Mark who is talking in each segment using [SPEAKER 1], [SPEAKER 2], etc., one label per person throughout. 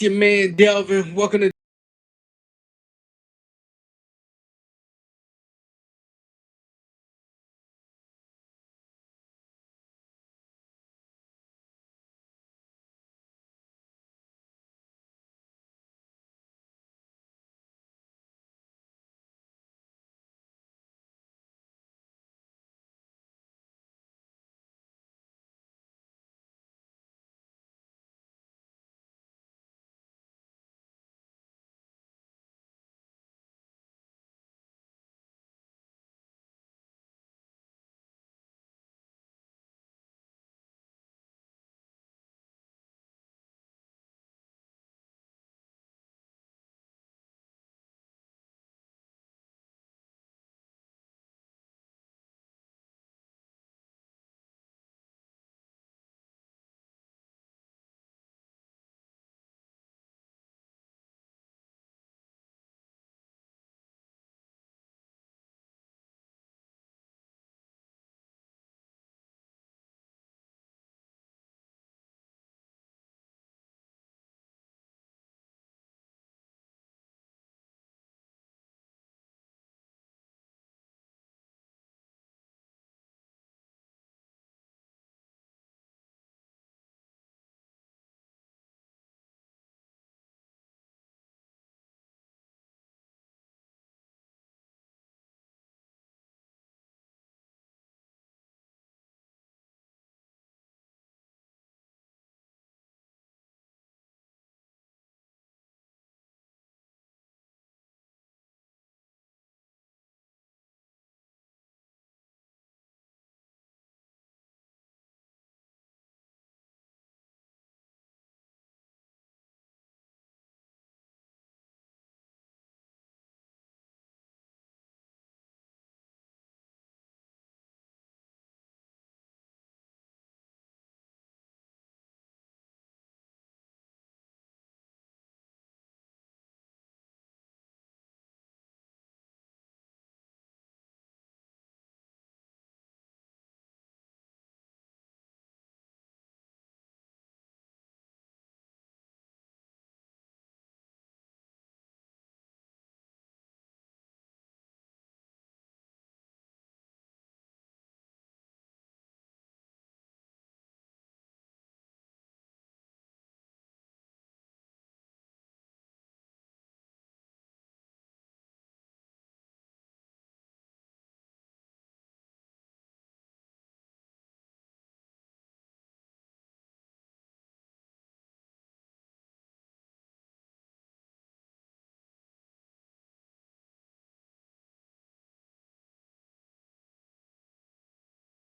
[SPEAKER 1] Your man Delvin. Welcome to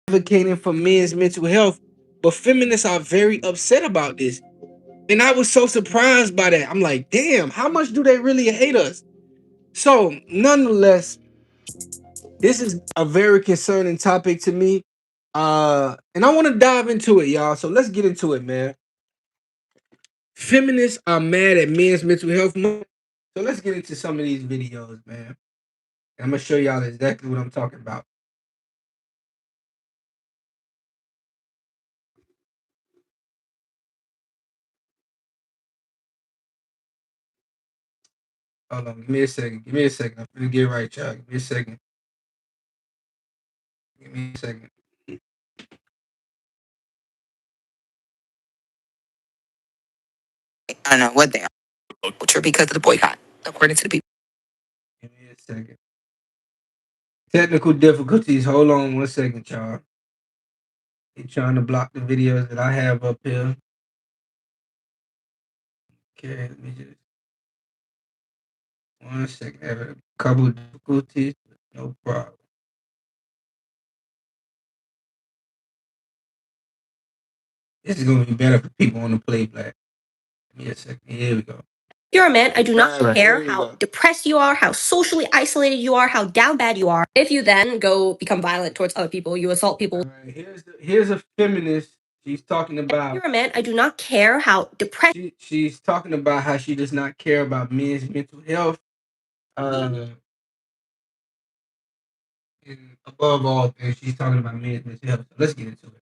[SPEAKER 1] advocating for men's mental health, but feminists are very upset about this. And I was so surprised by that. I'm like, damn, how much do they really hate us? So, nonetheless, this is a very concerning topic to me. And I want to dive into it, y'all. So let's get into it, man. Feminists are mad at men's mental health. So let's get into some of these videos, man. I'm gonna show y'all exactly what I'm talking about. Hold on, give me a second. Give me a second. I'm gonna get right, y'all. Give me a second. Give me a second.
[SPEAKER 2] I don't know what they are. Culture because of the boycott, according to the people.
[SPEAKER 1] Give me a second. Technical difficulties. Hold on one second, y'all. They trying to block the videos that I have up here. Okay, let me just 1 second. I have a couple of difficulties. No problem. This is gonna be better for people on the playback. Give me a second. Here we go.
[SPEAKER 2] You're a man. I do not care how depressed you are, how socially isolated you are, how down bad you are. If you then go become violent towards other people, you assault people.
[SPEAKER 1] All right, here's a feminist. She's talking about.
[SPEAKER 2] You're a man. I do not care how depressed.
[SPEAKER 1] She's talking about how she does not care about men's mental health. And above all things, she's talking about men's mental health. So let's get into it.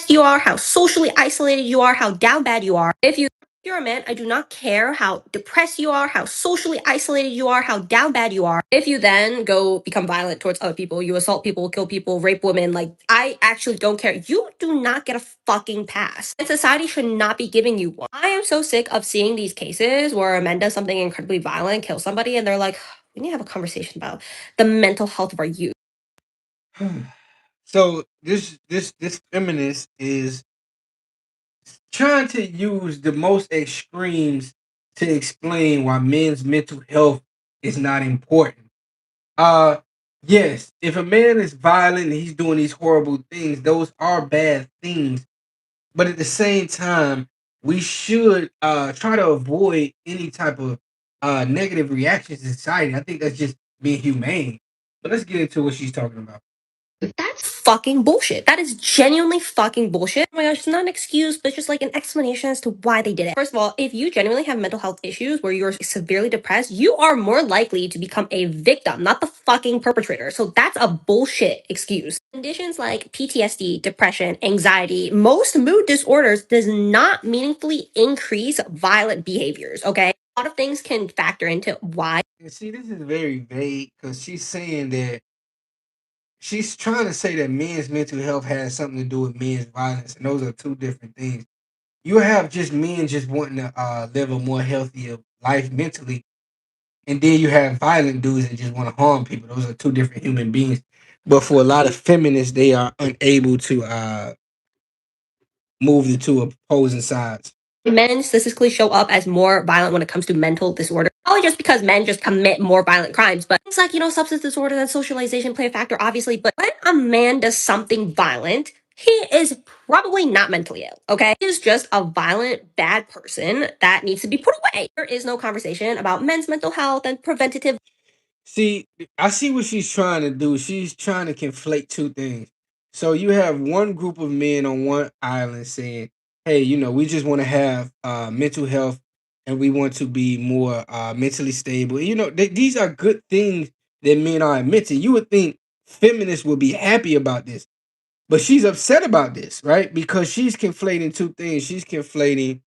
[SPEAKER 2] You are, how socially isolated you are, how down bad you are. If you you're a man, I do not care how depressed you are, how socially isolated you are, how down bad you are. If you then go become violent towards other people, you assault people, kill people, rape women, like, I actually don't care. You do not get a fucking pass. And society should not be giving you one. I am so sick of seeing these cases where a man does something incredibly violent, kills somebody, and they're like, we need to have a conversation about the mental health of our youth.
[SPEAKER 1] So this feminist is trying to use the most extremes to explain why men's mental health is not important. Uh yes, if a man is violent and he's doing these horrible things, those are bad things. But at the same time, we should try to avoid any type of negative reactions in society. I think that's just being humane. But let's get into what she's talking about.
[SPEAKER 2] That's fucking bullshit. That is genuinely fucking bullshit. Oh my gosh, it's not an excuse, but it's just like an explanation as to why they did it. First of all, if you genuinely have mental health issues where you're severely depressed, you are more likely to become a victim, not the fucking perpetrator. So that's a bullshit excuse. Conditions like PTSD, depression, anxiety, most mood disorders does not meaningfully increase violent behaviors, okay? A lot of things can factor into why.
[SPEAKER 1] And see, this is very vague because she's saying that she's trying to say that men's mental health has something to do with men's violence, and those are two different things. You have just men just wanting to live a more healthier life mentally, and then you have violent dudes that just want to harm people. Those are two different human beings. But for a lot of feminists, they are unable to move the two opposing sides.
[SPEAKER 2] Men statistically show up as more violent when it comes to mental disorder. Probably just because men just commit more violent crimes, but things like, substance disorder and socialization play a factor, obviously. But when a man does something violent, he is probably not mentally ill, okay? He is just a violent, bad person that needs to be put away. There is no conversation about men's mental health and preventative.
[SPEAKER 1] See, I see what she's trying to do. She's trying to conflate two things. So you have one group of men on one island saying, "Hey, we just want to have mental health, and we want to be more mentally stable." These are good things that men are admitting. You would think feminists would be happy about this, but she's upset about this, right? Because she's conflating two things. She's conflating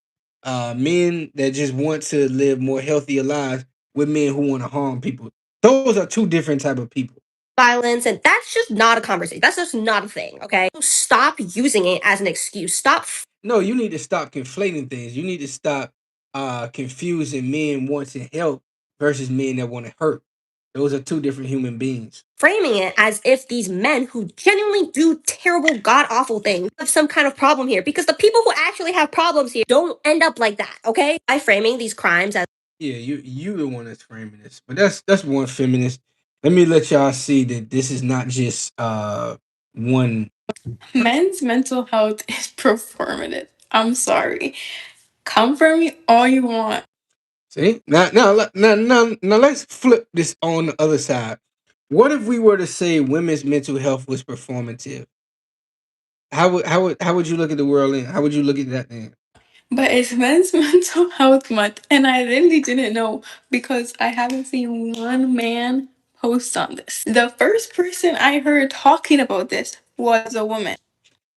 [SPEAKER 1] men that just want to live more healthier lives with men who want to harm people. Those are two different type of people.
[SPEAKER 2] Violence, and that's just not a conversation. That's just not a thing, okay? So stop using it as an excuse. Stop.
[SPEAKER 1] No, you need to stop conflating things. You need to stop confusing men wanting help versus men that want to hurt. Those are two different human beings.
[SPEAKER 2] Framing it as if these men who genuinely do terrible, god awful things have some kind of problem here, because the people who actually have problems here don't end up like that, okay? By framing these crimes as
[SPEAKER 1] Yeah, you the one that's framing this, but that's one feminist. Let me let y'all see that this is not just one.
[SPEAKER 3] Men's mental health is performative. I'm sorry. Come for me all you want.
[SPEAKER 1] See, now let's flip this on the other side. What if we were to say women's mental health was performative? How would you look at the world and how would you look at that then?
[SPEAKER 3] But it's Men's Mental Health Month, and I really didn't know because I haven't seen one man post on this. The first person I heard talking about this was a woman.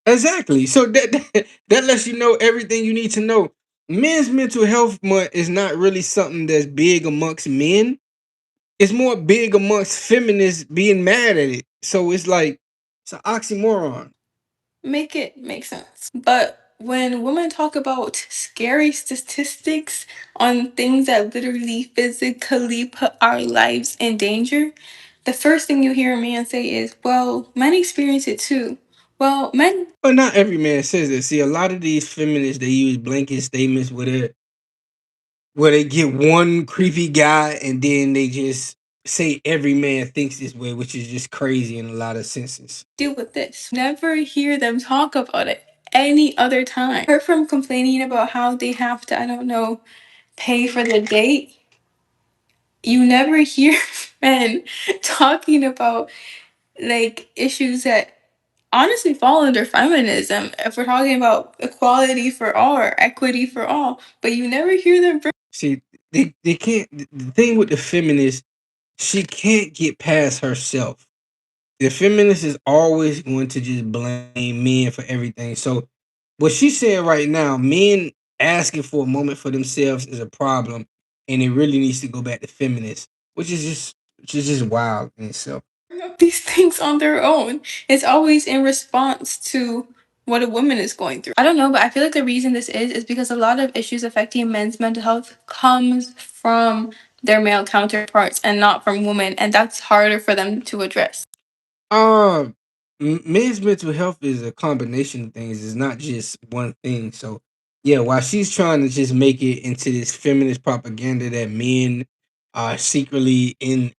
[SPEAKER 1] Exactly. So that lets you know everything you need to know. Men's mental health month is not really something that's big amongst men. It's more big amongst feminists being mad at it. So it's like it's an oxymoron.
[SPEAKER 3] Make it make sense. But when women talk about scary statistics on things that literally physically put our lives in danger, the first thing you hear a man say is, well, men experience it too. Well, men.
[SPEAKER 1] But not every man says that. See, a lot of these feminists they use blanket statements where they get one creepy guy and then they just say every man thinks this way, which is just crazy in a lot of senses.
[SPEAKER 3] Deal with this. Never hear them talk about it any other time. Heard from complaining about how they have to, I don't know, pay for the date. You never hear men talking about like issues that honestly fall under feminism if we're talking about equality for all or equity for all, but you never hear them bring.
[SPEAKER 1] See, they can't. The thing with the feminist, she can't get past herself. The feminist is always going to just blame men for everything. So what she's saying right now, men asking for a moment for themselves is a problem, and it really needs to go back to feminists, which is just wild in itself.
[SPEAKER 3] These things on their own. It's always in response to what a woman is going through. I don't know, but I feel like the reason this is because a lot of issues affecting men's mental health comes from their male counterparts and not from women, and that's harder for them to address.
[SPEAKER 1] Um, men's mental health is a combination of things. It's not just one thing. So, yeah, while she's trying to just make it into this feminist propaganda that men are secretly in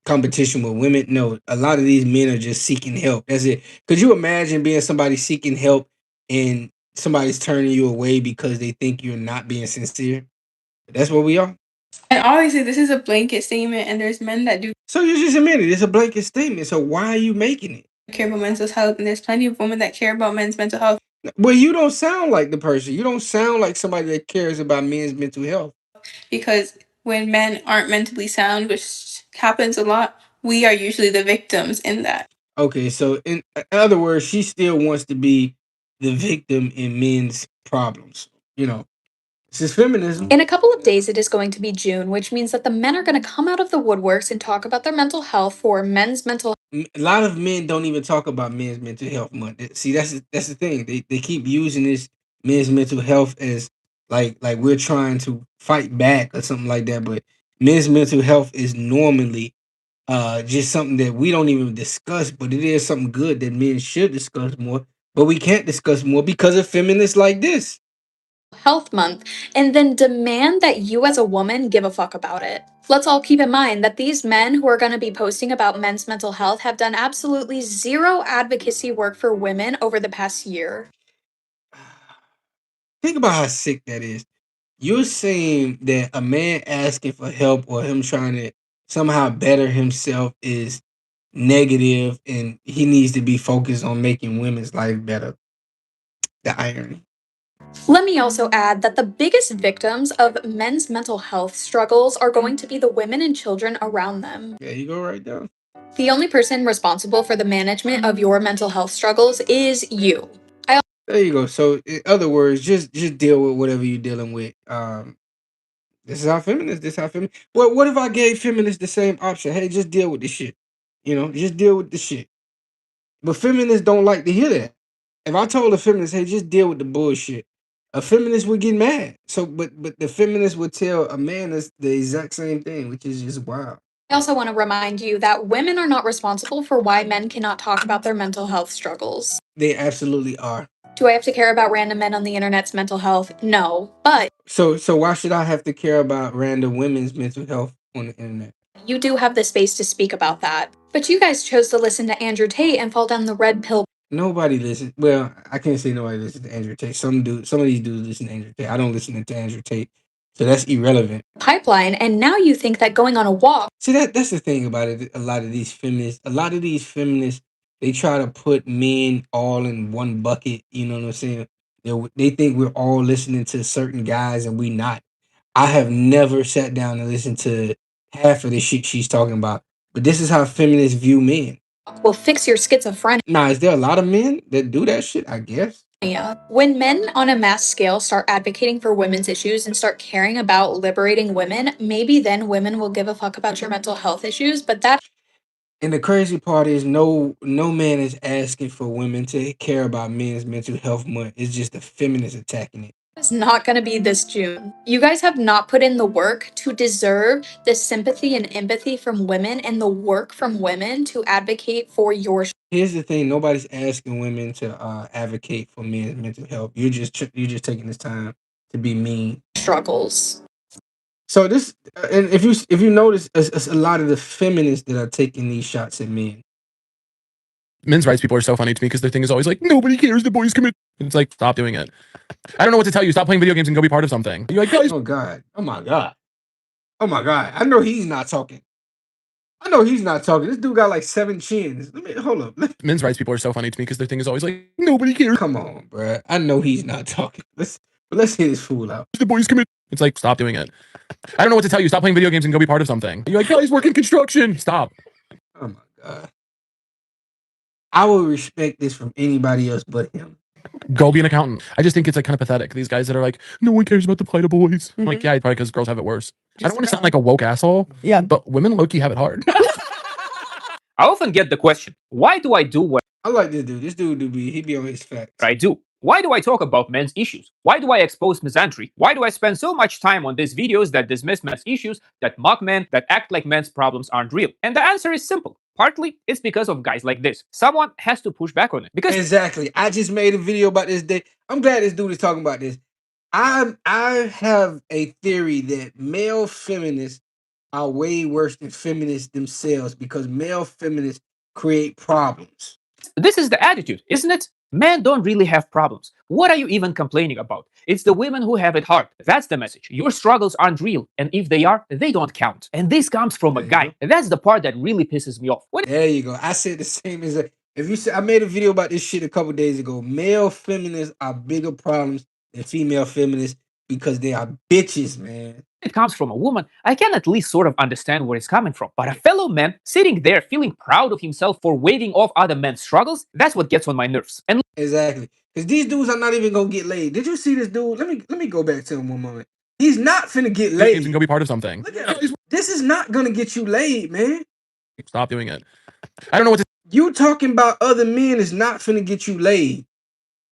[SPEAKER 1] competition with women, no, a lot of these men are just seeking help. That's it. Could you imagine being somebody seeking help and somebody's turning you away because they think you're not being sincere? That's what we are.
[SPEAKER 3] And obviously, this is a blanket statement, and there's men that do
[SPEAKER 1] So you just admitted it's a blanket statement. So why are you making it?
[SPEAKER 3] care about mental health, and there's plenty of women that care about men's mental health
[SPEAKER 1] Well, you don't sound like the person. You don't sound like somebody that cares about men's mental health.
[SPEAKER 3] because when men aren't mentally sound, which happens a lot, we are usually the victims in that.
[SPEAKER 1] Okay, so in other words, she still wants to be the victim in men's problems. You know, this is feminism.
[SPEAKER 4] In a couple of days, it is going to be June, which means that the men are going to come out of the woodworks and talk about their mental health for Men's Mental
[SPEAKER 1] A lot of men don't even talk about men's mental health month. See, that's the thing. They keep using this men's mental health as like we're trying to fight back or something like that. But men's mental health is normally just something that we don't even discuss, but it is something good that men should discuss more. But we can't discuss more because of feminists like this.
[SPEAKER 4] Health Month and then demand that you as a woman give a fuck about it. Let's all keep in mind that these men who are going to be posting about men's mental health have done absolutely zero advocacy work for women over the past year.
[SPEAKER 1] Think about how sick that is. You're saying that a man asking for help or him trying to somehow better himself is negative and he needs to be focused on making women's life better. The irony.
[SPEAKER 4] Let me also add that the biggest victims of men's mental health struggles are going to be the women and children around them.
[SPEAKER 1] There you go, right there.
[SPEAKER 4] The only person responsible for the management of your mental health struggles is you.
[SPEAKER 1] There you go. So in other words, just deal with whatever you're dealing with. This is how feminists. This is how feminists. Well, what if I gave feminists the same option? Hey, just deal with the shit. Just deal with the shit. But feminists don't like to hear that. If I told a feminist, hey, just deal with the bullshit, a feminist would get mad. So, but the feminist would tell a man the exact same thing, which is just wild.
[SPEAKER 4] I also want to remind you that women are not responsible for why men cannot talk about their mental health struggles.
[SPEAKER 1] They absolutely are.
[SPEAKER 4] Do I have to care about random men on the internet's mental health? No. But
[SPEAKER 1] So why should I have to care about random women's mental health on the internet?
[SPEAKER 4] you do have the space to speak about that. But you guys chose to listen to Andrew Tate and fall down the red pill
[SPEAKER 1] Nobody listens. Well, I can't say nobody listens to Andrew Tate. Some of these dudes listen to Andrew Tate. I don't listen to Andrew Tate, so that's irrelevant.
[SPEAKER 4] pipeline, and now you think that going on a walk
[SPEAKER 1] See that's the thing about it. A lot of these feminists, they try to put men all in one bucket. You know what I'm saying? They think we're all listening to certain guys and we not. I have never sat down and listened to half of the shit she's talking about. But this is how feminists view men.
[SPEAKER 4] will fix your schizophrenia.
[SPEAKER 1] Now, is there a lot of men that do that shit? I guess.
[SPEAKER 4] When men on a mass scale start advocating for women's issues and start caring about liberating women, maybe then women will give a fuck about your mental health issues, but that
[SPEAKER 1] And the crazy part is no man is asking for women to care about men's mental health month. It's just the feminists attacking it.
[SPEAKER 4] is not going to be this June. You guys have not put in the work to deserve the sympathy and empathy from women and the work from women to advocate for your
[SPEAKER 1] Here's the thing: nobody's asking women to advocate for men's mental health. You're just taking this time to be mean.
[SPEAKER 4] struggles.
[SPEAKER 1] So this, and if you notice, it's a lot of the feminists that are taking these shots at men.
[SPEAKER 5] Men's rights people are so funny to me because their thing is always like, nobody cares, the boys commit. And it's like, stop doing it. I don't know what to tell you. Stop playing video games and go be part of something. You're like, guys.
[SPEAKER 1] Oh God. Oh my God. Oh my God. I know he's not talking. This dude got like 7 chins. Let me hold up.
[SPEAKER 5] Men's rights people are so funny to me because their thing is always like, nobody cares.
[SPEAKER 1] Come on, bruh. I know he's not talking. Let's hear this fool out.
[SPEAKER 5] The boys commit. It's like, stop doing it. I don't know what to tell you. Stop playing video games and go be part of something. You're like, guys, work in construction. Stop.
[SPEAKER 1] Oh my God. I would respect this from anybody else but him.
[SPEAKER 5] Go be an accountant. I just think it's like kind of pathetic. These guys that are like, no one cares about the plight of boys. I'm like, yeah, probably because girls have it worse. I don't want to sound like a woke asshole. Yeah, but women low-key have it hard.
[SPEAKER 6] I often get the question, why do I do what
[SPEAKER 1] I like this dude. This dude he be on his facts.
[SPEAKER 6] I do? Why do I talk about men's issues? Why do I expose misandry? Why do I spend so much time on these videos that dismiss men's issues, that mock men, that act like men's problems aren't real? And the answer is simple. Partly, it's because of guys like this. Someone has to push back on it. Because
[SPEAKER 1] exactly. I just made a video about this day. I'm glad this dude is talking about this. I have a theory that male feminists are way worse than feminists themselves because male feminists create problems.
[SPEAKER 6] this is the attitude, isn't it? Men don't really have problems. What are you even complaining about? It's the women who have it hard. That's the message. Your struggles aren't real, and if they are, they don't count. And this comes from a guy. And that's the part that really pisses me off.
[SPEAKER 1] There you go. I said the same as if you say I made a video about this shit a couple days ago. Male feminists are bigger problems than female feminists because they are bitches, man.
[SPEAKER 6] It comes from a woman, I can at least sort of understand where it's coming from. But a fellow man sitting there feeling proud of himself for waving off other men's struggles, that's what gets on my nerves. And
[SPEAKER 1] exactly, because these dudes are not even gonna get laid. Did you see this dude? Let me go back to him one moment. He's not finna get laid.
[SPEAKER 5] And go be part of something.
[SPEAKER 1] Look at him. This is not gonna get you laid, man.
[SPEAKER 5] Stop doing it. I don't know what to.
[SPEAKER 1] You talking about other men is not finna get you laid.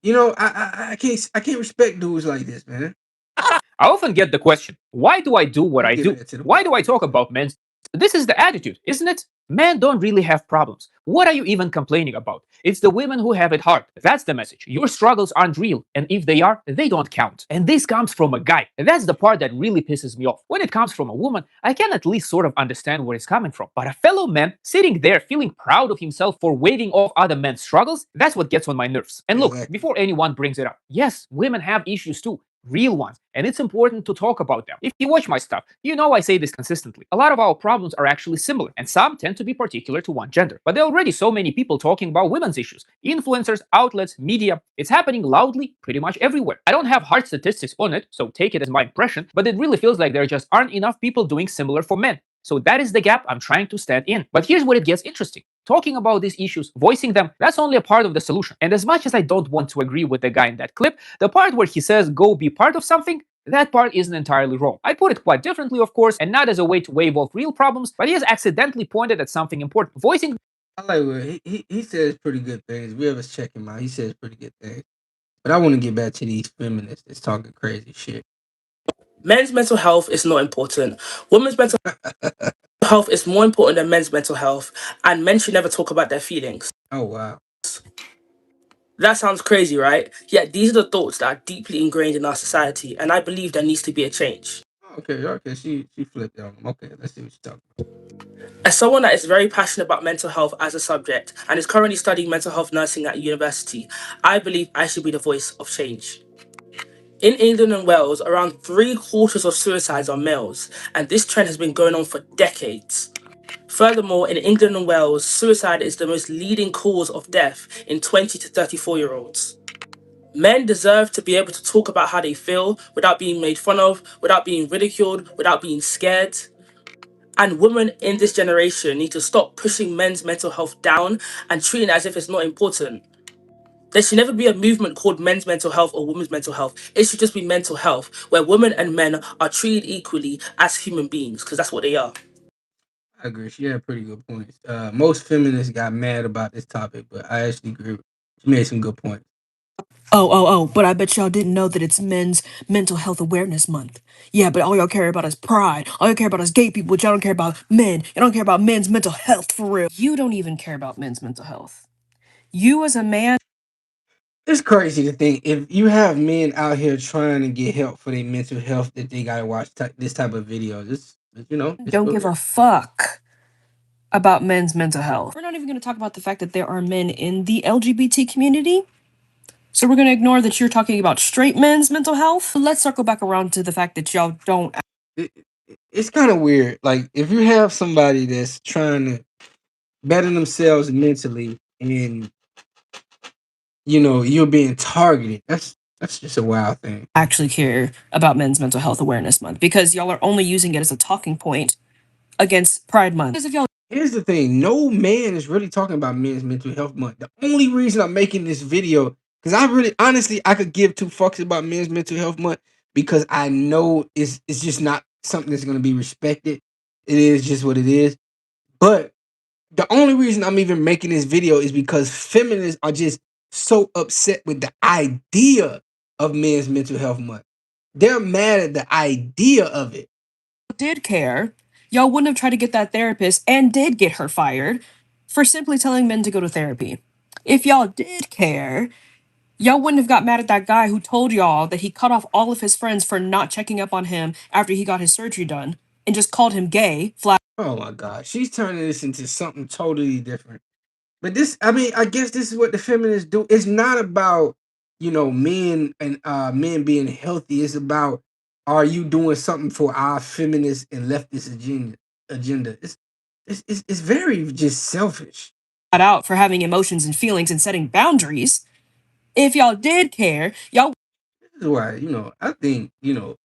[SPEAKER 1] You know, I can't respect dudes like this, man.
[SPEAKER 6] I often get the question, why do I do what I do? Why do I talk about men's? This is the attitude, isn't it? Men don't really have problems. What are you even complaining about? It's the women who have it hard. That's the message. Your struggles aren't real, and if they are, they don't count. And this comes from a guy. And that's the part that really pisses me off. When it comes from a woman, I can at least sort of understand where it's coming from. But a fellow man sitting there feeling proud of himself for waving off other men's struggles, that's what gets on my nerves. And look, before anyone brings it up, yes, women have issues too. Real ones, and it's important to talk about them. If you watch my stuff, you know I say this consistently. A lot of our problems are actually similar, and some tend to be particular to one gender. But there are already so many people talking about women's issues. Influencers, outlets, media. It's happening loudly pretty much everywhere. I don't have hard statistics on it, so take it as my impression, but it really feels like there just aren't enough people doing similar for men. So that is the gap I'm trying to stand in. But here's where it gets interesting. Talking about these issues, voicing them, that's only a part of the solution. And as much as I don't want to agree with the guy in that clip, the part where he says go be part of something, that part isn't entirely wrong. I put it quite differently, of course, and not as a way to wave off real problems, but he has accidentally pointed at something important. Voicing.
[SPEAKER 1] I like where he says pretty good things. We ever check him out, he says pretty good things. But I want to get back to these feminists that's talking crazy shit.
[SPEAKER 7] Men's mental health is not important. Women's mental health is more important than men's mental health, and men should never talk about their feelings.
[SPEAKER 1] Oh, wow.
[SPEAKER 7] That sounds crazy, right? Yet these are the thoughts that are deeply ingrained in our society, and I believe there needs to be a change.
[SPEAKER 1] Okay, she flipped on him. Okay, let's see what she's talking about.
[SPEAKER 7] As someone that is very passionate about mental health as a subject and is currently studying mental health nursing at university, I believe I should be the voice of change. In England and Wales, around 3/4 of suicides are males, and this trend has been going on for decades. Furthermore, in England and Wales, suicide is the most leading cause of death in 20 to 34-year-olds. Men deserve to be able to talk about how they feel without being made fun of, without being ridiculed, without being scared. And women in this generation need to stop pushing men's mental health down and treating it as if it's not important. There should never be a movement called men's mental health or women's mental health. It should just be mental health, where women and men are treated equally as human beings, because that's what they are.
[SPEAKER 1] I agree. She had pretty good points. Most feminists got mad about this topic, but I actually agree. She made some good points.
[SPEAKER 8] Oh, but I bet y'all didn't know that it's Men's Mental Health Awareness Month. Yeah, but all y'all care about is pride. All y'all care about is gay people, but y'all don't care about men. Y'all don't care about men's mental health for real. You don't even care about men's mental health. You as a man.
[SPEAKER 1] It's crazy to think if you have men out here trying to get help for their mental health that they gotta watch this type of videos. It's
[SPEAKER 8] don't give a fuck about men's mental health. We're not even going to talk about the fact that there are men in the LGBT community. So we're going to ignore that you're talking about straight men's mental health. Let's circle back around to the fact that y'all don't.
[SPEAKER 1] It's kind of weird. Like, if you have somebody that's trying to better themselves mentally and, you're being targeted, that's just a wild thing.
[SPEAKER 8] Actually care about Men's Mental Health Awareness Month because y'all are only using it as a talking point against Pride Month.
[SPEAKER 1] Here's the thing. No man is really talking about Men's Mental Health Month. The only reason I'm making this video, Because I really, honestly, I could give two fucks about Men's Mental Health Month because I know it's just not something that's gonna be respected. It is just what it is. But the only reason I'm even making this video is because feminists are just so upset with the idea of Men's Mental Health Month. They're mad at the idea of it.
[SPEAKER 8] Did care, y'all wouldn't have tried to get that therapist and did get her fired for simply telling men to go to therapy. If y'all did care, y'all wouldn't have got mad at that guy who told y'all that he cut off all of his friends for not checking up on him after he got his surgery done and just called him gay, flat.
[SPEAKER 1] Oh my God, she's turning this into something totally different. But this, I mean, I guess this is what the feminists do. It's not about, men and men being healthy. It's about, are you doing something for our feminist and leftist agenda? It's very just selfish.
[SPEAKER 8] Out for having emotions and feelings and setting boundaries. If y'all did care, y'all.
[SPEAKER 1] This is why, I think,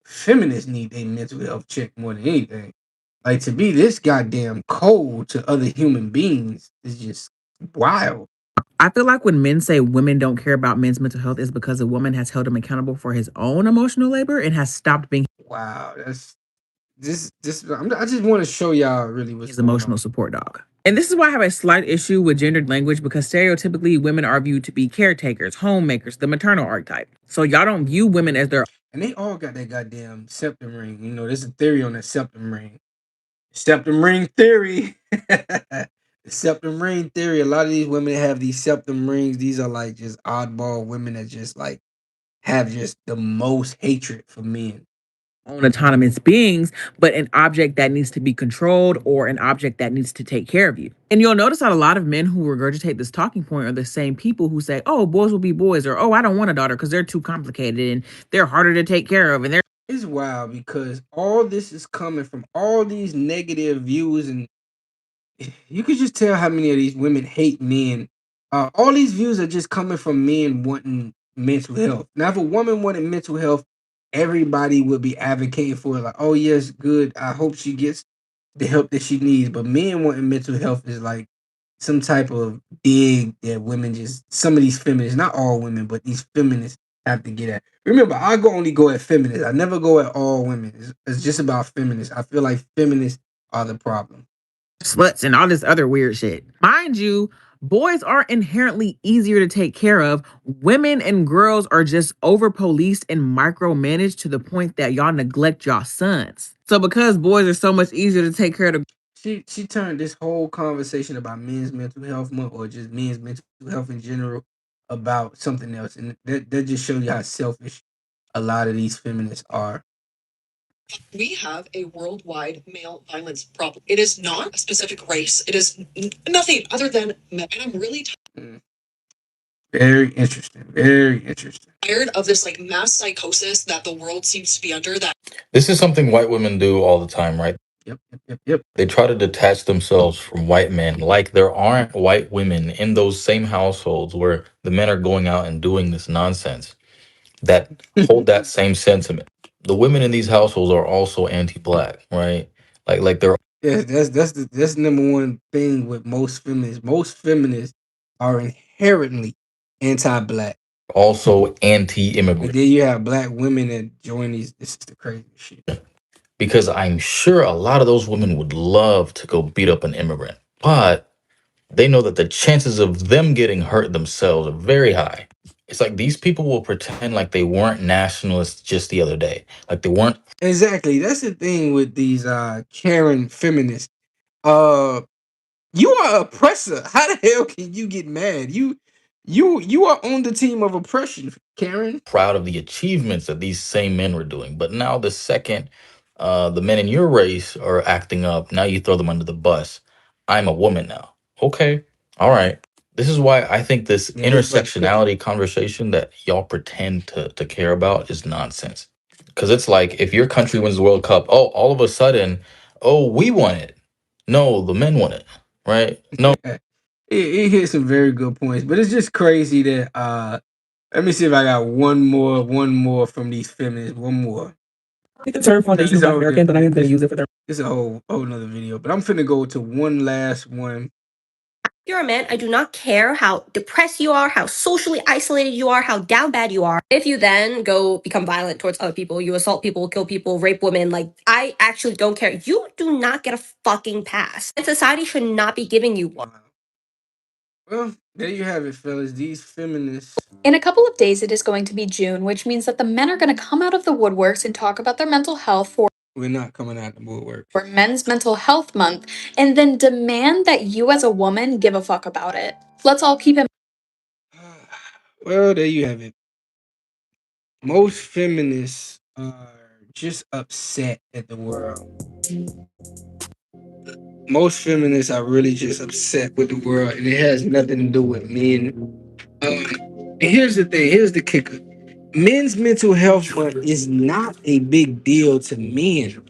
[SPEAKER 1] feminists need a mental health check more than anything. Like, to be this goddamn cold to other human beings is just wild.
[SPEAKER 9] I feel like when men say women don't care about men's mental health is because a woman has held him accountable for his own emotional labor and has stopped being
[SPEAKER 1] Wow, that's I just want to show y'all really what's
[SPEAKER 9] his
[SPEAKER 1] going
[SPEAKER 9] emotional
[SPEAKER 1] on.
[SPEAKER 9] support dog. And this is why I have a slight issue with gendered language, because stereotypically women are viewed to be caretakers, homemakers, the maternal archetype. So y'all don't view women as their
[SPEAKER 1] And they all got that goddamn septum ring. There's a theory on that septum ring. Septum ring theory. The septum ring theory. A lot of these women have these septum rings. These are like just oddball women that just like have just the most hatred for men.
[SPEAKER 9] own autonomous beings, but an object that needs to be controlled or an object that needs to take care of you. And you'll notice that a lot of men who regurgitate this talking point are the same people who say, oh, boys will be boys, or oh, I don't want a daughter because they're too complicated and they're harder to take care of. And they're
[SPEAKER 1] It's wild because all this is coming from all these negative views, and you could just tell how many of these women hate men. All these views are just coming from men wanting mental health. Now, if a woman wanted mental health, everybody would be advocating for it. Like, oh yes, good. I hope she gets the help that she needs. But men wanting mental health is like some type of dig that women some of these feminists, not all women, but these feminists have to get at. Remember, only go at feminists. I never go at all women. It's just about feminists. I feel like feminists are the problem.
[SPEAKER 9] sluts and all this other weird shit. Mind you, boys are inherently easier to take care of. Women and girls are just over policed and micromanaged to the point that y'all neglect y'all sons. So because boys are so much easier to take care of,
[SPEAKER 1] She turned this whole conversation about men's mental health month or just men's mental health in general about something else, and that just shows you how selfish a lot of these feminists are.
[SPEAKER 8] We have a worldwide male violence problem. It is not a specific race. It is nothing other than men. And I'm really
[SPEAKER 1] Very interesting. Very interesting.
[SPEAKER 8] tired of this like mass psychosis that the world seems to be under. That
[SPEAKER 10] This is something white women do all the time, right?
[SPEAKER 1] Yep.
[SPEAKER 10] They try to detach themselves from white men, like there aren't white women in those same households where the men are going out and doing this nonsense that hold that same sentiment. The women in these households are also anti-black, right? Like they're
[SPEAKER 1] Yes, that's the number one thing with most feminists. Most feminists are inherently anti-black.
[SPEAKER 10] also
[SPEAKER 1] And
[SPEAKER 10] anti-immigrant,
[SPEAKER 1] then you have black women that join these. This is the crazy shit.
[SPEAKER 10] because I'm sure a lot of those women would love to go beat up an immigrant, but they know that the chances of them getting hurt themselves are very high. It's like these people will pretend like they weren't nationalists just the other day. Like they weren't.
[SPEAKER 1] Exactly. That's the thing with these Karen feminists. Uh you are oppressor. How the hell can you get mad? You are on the team of oppression, Karen.
[SPEAKER 10] Proud of the achievements that these same men were doing. But now the second the men in your race are acting up, now you throw them under the bus. I'm a woman now. Okay. All right. This is why I think this
[SPEAKER 1] Yeah, it's like
[SPEAKER 10] intersectionality conversation that y'all pretend to care about is nonsense. Because it's like if your country wins the World Cup, oh, all of a sudden, oh, we won it. No, the men won it, right? No.
[SPEAKER 1] it hit some very good points, but it's just crazy that let me see if I got one more from these feminists. One more.
[SPEAKER 9] the term foundation of Black American, but I'm going to use it for their
[SPEAKER 1] It's a whole nother video, but I'm finna go to one last one.
[SPEAKER 2] If you're a man, I do not care how depressed you are, how socially isolated you are, how down bad you are. If you then go become violent towards other people, you assault people, kill people, rape women, like, I actually don't care. You do not get a fucking pass. And society should not be giving you one.
[SPEAKER 1] Well, there you have it, fellas. These feminists.
[SPEAKER 4] In a couple of days, it is going to be June, which means that the men are going to come out of the woodworks and talk about their mental health for
[SPEAKER 1] We're not coming out the woodwork.
[SPEAKER 4] Men's Mental Health Month, and then demand that you as a woman give a fuck about it. Let's all keep in
[SPEAKER 1] Well, there you have it. Most feminists are just upset at the world. Most feminists are really just upset with the world, and it has nothing to do with men. And here's the thing. Here's the kicker. Men's mental health month is not a big deal to men.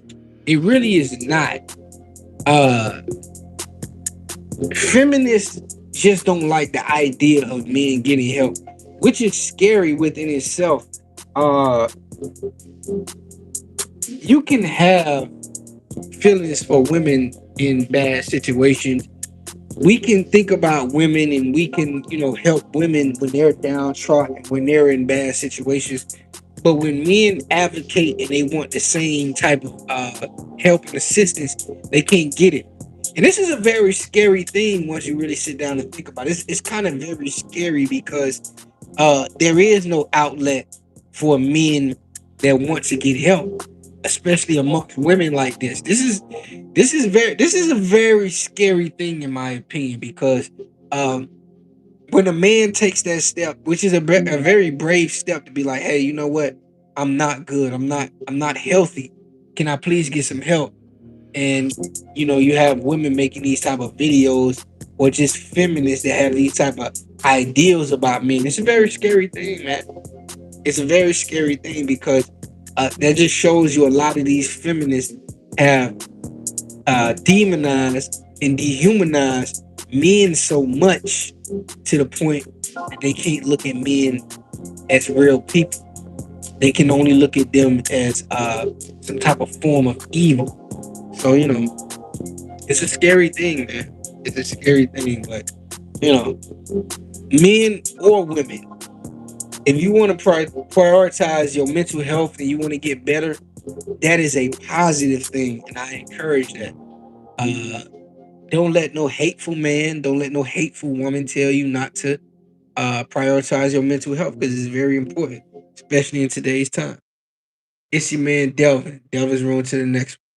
[SPEAKER 1] It really is not. Feminists just don't like the idea of men getting help, which is scary within itself. You can have feelings for women in bad situations. We can think about women and we can, help women when they're downtrodden, when they're in bad situations. But when men advocate and they want the same type of help and assistance, they can't get it. And this is a very scary thing once you really sit down and think about it. It's kind of very scary because there is no outlet for men that want to get help, especially amongst women like this. This is a very scary thing in my opinion because when a man takes that step, which is a very brave step to be like, hey, you know what? I'm not good. I'm not healthy. Can I please get some help? And you have women making these type of videos or just feminists that have these type of ideals about men. It's a very scary thing, man. It's a very scary thing because that just shows you a lot of these feminists have demonized and dehumanized men so much to the point that they can't look at men as real people. They can only look at them as some type of form of evil. So, it's a scary thing, man. It's a scary thing, but, men or women, if you want to prioritize your mental health and you want to get better, that is a positive thing, and I encourage that. Don't let no hateful man, don't let no hateful woman tell you not to prioritize your mental health because it's very important, especially in today's time. It's your man Delvin. Delvin's rolling to the next one.